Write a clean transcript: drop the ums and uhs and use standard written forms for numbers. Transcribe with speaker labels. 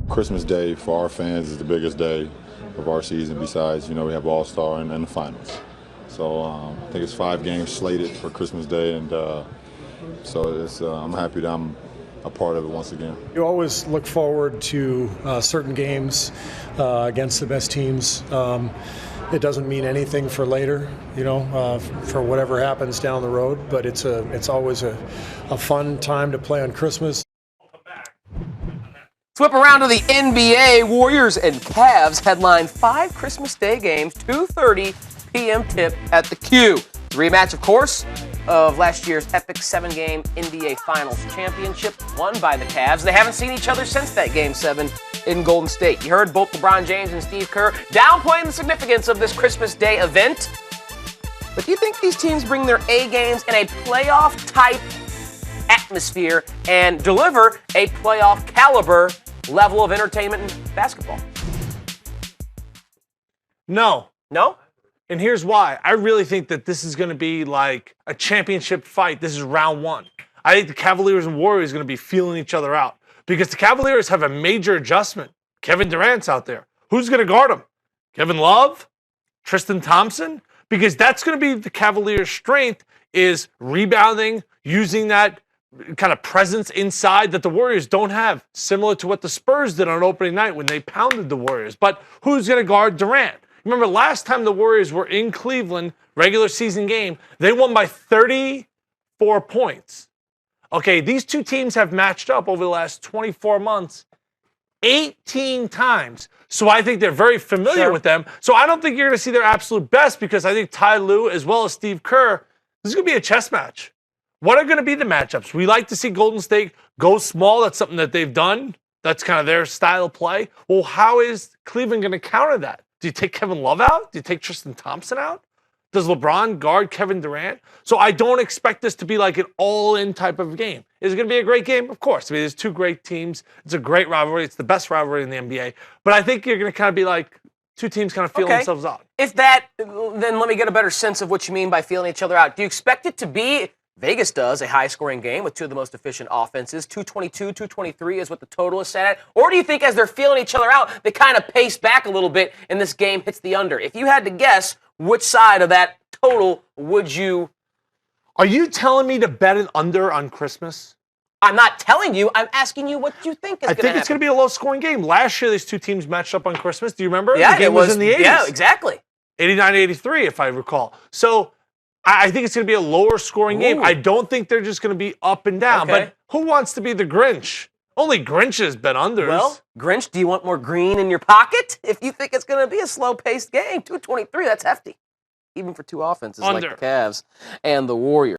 Speaker 1: Christmas Day for our fans is the biggest day of our season. Besides, we have All-Star and the finals. So I think it's 5 games slated for Christmas Day, and so I'm happy that I'm a part of it once again.
Speaker 2: You always look forward to certain games against the best teams. It doesn't mean anything for later, for whatever happens down the road, but it's always a fun time to play on Christmas.
Speaker 3: Flip around to the NBA. Warriors and Cavs headline 5 Christmas Day games, 2:30 p.m. tip at the Q. The rematch, of course, of last year's epic 7-game NBA Finals championship won by the Cavs. They haven't seen each other since that Game 7 in Golden State. You heard both LeBron James and Steve Kerr downplaying the significance of this Christmas Day event. But do you think these teams bring their A games in a playoff-type atmosphere and deliver a playoff-caliber level of entertainment in basketball?
Speaker 4: No.
Speaker 3: No?
Speaker 4: And here's why. I really think that this is going to be like a championship fight. This is round 1. I think the Cavaliers and Warriors are going to be feeling each other out because the Cavaliers have a major adjustment. Kevin Durant's out there. Who's going to guard him? Kevin Love? Tristan Thompson? Because that's going to be the Cavaliers' strength is rebounding, using that kind of presence inside that the Warriors don't have, similar to what the Spurs did on opening night when they pounded the Warriors. But who's going to guard Durant? Remember, last time the Warriors were in Cleveland, regular season game, they won by 34 points. Okay, these two teams have matched up over the last 24 months 18 times. So I think they're very familiar with them. So I don't think you're going to see their absolute best because I think Ty Lue as well as Steve Kerr, this is going to be a chess match. What are going to be the matchups? We like to see Golden State go small. That's something that they've done. That's kind of their style of play. Well, how is Cleveland going to counter that? Do you take Kevin Love out? Do you take Tristan Thompson out? Does LeBron guard Kevin Durant? So I don't expect this to be like an all-in type of game. Is it going to be a great game? Of course. I mean, there's 2 great teams. It's a great rivalry. It's the best rivalry in the NBA. But I think you're going to kind of be like 2 teams kind of feeling themselves out.
Speaker 3: If that, then let me get a better sense of what you mean by feeling each other out. Do you expect it to be, Vegas does, a high-scoring game with 2 of the most efficient offenses? 222, 223 is what the total is set at. Or do you think as they're feeling each other out, they kind of pace back a little bit and this game hits the under? If you had to guess, which side of that total would you?
Speaker 4: Are you telling me to bet an under on Christmas?
Speaker 3: I'm not telling you. I'm asking you what you think is going to happen.
Speaker 4: I think it's going to be a low-scoring game. Last year, these 2 teams matched up on Christmas. Do you remember?
Speaker 3: Yeah,
Speaker 4: the game was in the 80s.
Speaker 3: Yeah, exactly.
Speaker 4: 89-83, if I recall. So I think it's going to be a lower-scoring game. I don't think they're just going to be up and down.
Speaker 3: Okay.
Speaker 4: But who wants to be the Grinch? Only Grinches bet unders.
Speaker 3: Well, Grinch, do you want more green in your pocket? If you think it's going to be a slow-paced game, 223, that's hefty. Even for 2 offenses like the Cavs and the Warriors.